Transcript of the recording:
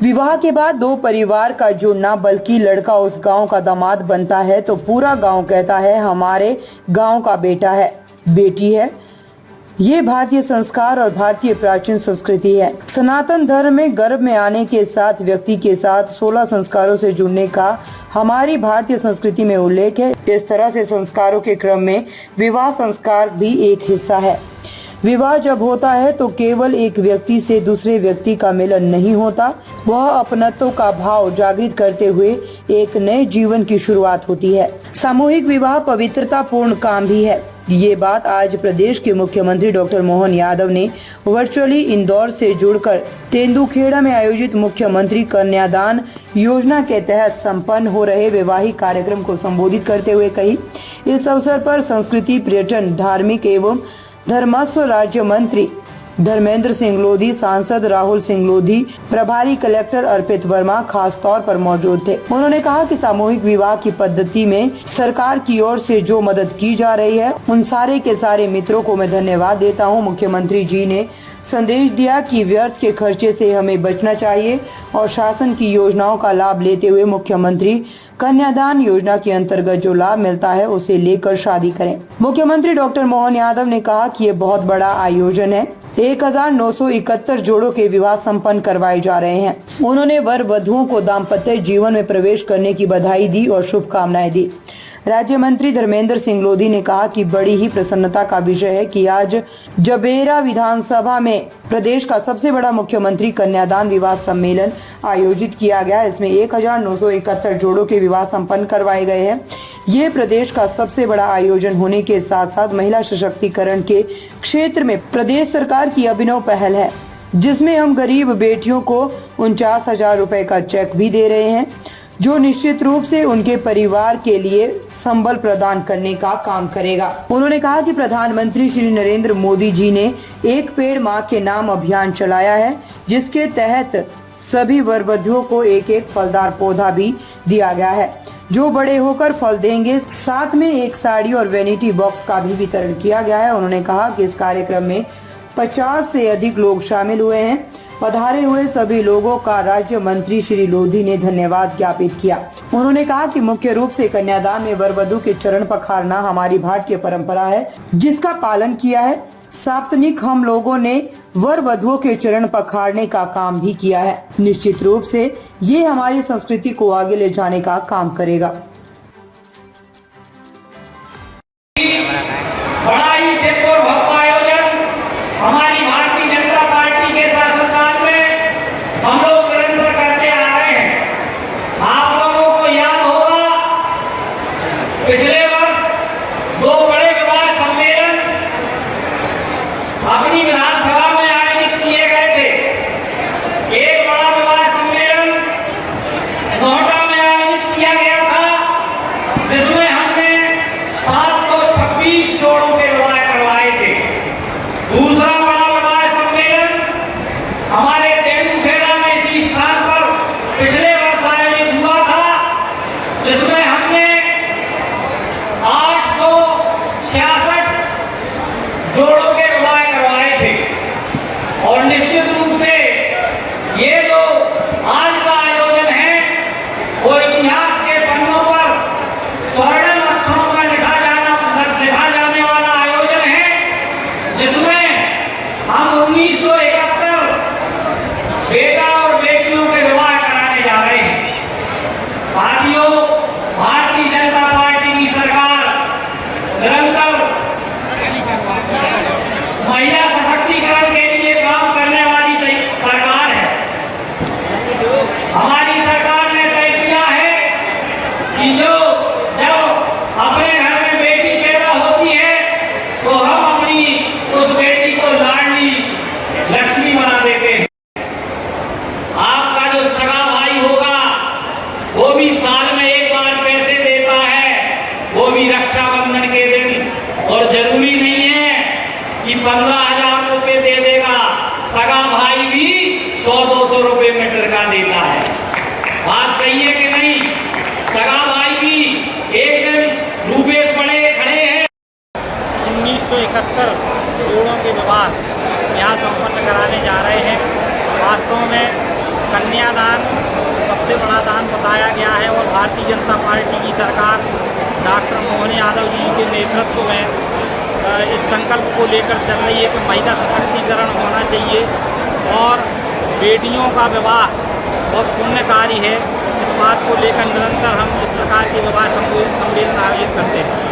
विवाह के बाद दो परिवार का जुड़ना, बल्कि लड़का उस गांव का दामाद बनता है तो पूरा गांव कहता है हमारे गांव का बेटा है, बेटी है। ये भारतीय संस्कार और भारतीय प्राचीन संस्कृति है। सनातन धर्म में गर्भ में आने के साथ व्यक्ति के साथ 16 संस्कारों से जुड़ने का हमारी भारतीय संस्कृति में उल्लेख है। इस तरह से संस्कारों के क्रम में विवाह संस्कार भी एक हिस्सा है। विवाह जब होता है तो केवल एक व्यक्ति से दूसरे व्यक्ति का मिलन नहीं होता, वह अपनत्व का भाव जागृत करते हुए एक नए जीवन की शुरुआत होती है। सामूहिक विवाह पवित्रता पूर्ण काम भी है। ये बात आज प्रदेश के मुख्यमंत्री डॉक्टर मोहन यादव ने वर्चुअली इंदौर से जुड़कर तेंदुखेड़ा में आयोजित मुख्यमंत्री कन्यादान योजना के तहत संपन्न हो रहे वैवाहिक कार्यक्रम को संबोधित करते हुए कही। इस अवसर पर संस्कृति, पर्यटन, धार्मिक एवं धर्मस्व राज्य मंत्री धर्मेंद्र सिंह लोधी, सांसद राहुल सिंह लोधी, प्रभारी कलेक्टर अर्पित वर्मा खास तौर पर मौजूद थे। उन्होंने कहा कि सामूहिक विवाह की पद्धति में सरकार की ओर से जो मदद की जा रही है, उन सारे के सारे मित्रों को मैं धन्यवाद देता हूं। मुख्यमंत्री जी ने संदेश दिया कि व्यर्थ के खर्चे से हमें बचना चाहिए और शासन की योजनाओं का लाभ लेते हुए मुख्यमंत्री कन्यादान योजना के अंतर्गत जो लाभ मिलता है उसे लेकर शादी करें। मुख्यमंत्री डॉक्टर मोहन यादव ने कहा कि ये बहुत बड़ा आयोजन है। 1971 जोड़ों के विवाह संपन्न करवाए जा रहे हैं। उन्होंने वर वधुओं को दाम्पत्य जीवन में प्रवेश करने की बधाई दी और शुभकामनाएं दी। राज्य मंत्री धर्मेंद्र सिंह लोधी ने कहा कि बड़ी ही प्रसन्नता का विषय है कि आज जबेरा विधानसभा में प्रदेश का सबसे बड़ा मुख्यमंत्री कन्यादान विवाह सम्मेलन आयोजित किया गया। इसमें 1971 जोड़ों के विवाह संपन्न करवाए गए हैं। ये प्रदेश का सबसे बड़ा आयोजन होने के साथ साथ महिला सशक्तिकरण के क्षेत्र में प्रदेश सरकार की अभिनव पहल है, जिसमें हम गरीब बेटियों को 49,000 रुपए का चेक भी दे रहे हैं, जो निश्चित रूप से उनके परिवार के लिए संबल प्रदान करने का काम करेगा। उन्होंने कहा कि प्रधानमंत्री श्री नरेंद्र मोदी जी ने एक पेड़ मां के नाम अभियान चलाया है, जिसके तहत सभी वर वधुओं को एक एक फलदार पौधा भी दिया गया है, जो बड़े होकर फल देंगे। साथ में एक साड़ी और वैनिटी बॉक्स का भी वितरण किया गया है। उन्होंने कहा कि इस कार्यक्रम में 50 से अधिक लोग शामिल हुए हैं। पधारे हुए सभी लोगों का राज्य मंत्री श्री लोधी ने धन्यवाद ज्ञापित किया। उन्होंने कहा कि मुख्य रूप से कन्यादान में वर वधु के चरण पखारना हमारी भारतीय परंपरा है, जिसका पालन किया है। साप्ताहिक हम लोगों ने वर वधुओं के चरण पखारने का काम भी किया है। निश्चित रूप से ये हमारी संस्कृति को आगे ले जाने का काम करेगा। बड़ा ही देखो भव्य आयोजन हमारी भारतीय जनता पार्टी के शासनकाल में हम लोग निरंतर करते आ रहे हैं। आप लोगों को याद होगा पिछले वर्ष 2 बड़े विवाह सम्मेलन अपनी विधानसभा में आयोजित किए गए थे। एक बड़ा विवाह सम्मेलन नोएडा में आयोजित किया गया था, जिसमें हमने 726 जोड़ों के विवाह करवाए थे। दूसरा बड़ा विवाह सम्मेलन हमारे तेंदुखेड़ा में इसी स्थान पर पिछले वर्ष आयोजित हुआ था, जिसमें हमने 866 जोड़ों के विवाह करवाए थे। और निश्चित रूप से ये जो आज का आयोजन है वो इतिहास के पन्नों पर स्वर्णिम अक्षरों में लिखा जाने वाला आयोजन है, जिसमें हम 1971 बेटा और बेटियों के विवाह कराने जा रहे हैं। साथियों, भारतीय जनता पार्टी की सरकार निरंतर महिला सशक्तिकरण के लिए काम करने वाली सरकार है। हमारी सरकार ने तय किया है कि जब अपने घर में बेटी पैदा होती है तो हम अपनी उस बेटी को लाडली लक्ष्मी बना देते हैं। आपका जो सगा भाई होगा वो भी साल में एक बार पैसे देता है, वो भी रक्षाबंधन के दिन। और जरूरी नहीं है कि 15,000 रुपए दे देगा, सगा भाई भी 100-200 रुपए मीटर का देता है। बात सही है कि नहीं? सगा भाई भी एक दिन रूपेश बड़े खड़े हैं। 1971 जोड़ों के विवाह यहाँ संपन्न कराने जा रहे हैं। वास्तव में कन्यादान सबसे बड़ा दान बताया गया है और भारतीय जनता पार्टी की सरकार डॉक्टर मोहन यादव जी के नेतृत्व में इस संकल्प को लेकर चल रही है कि महिला सशक्तिकरण होना चाहिए और बेटियों का विवाह बहुत पुण्यकारी है। इस बात को लेकर निरंतर हम इस प्रकार के विवाह सम्मेलन आयोजित करते हैं।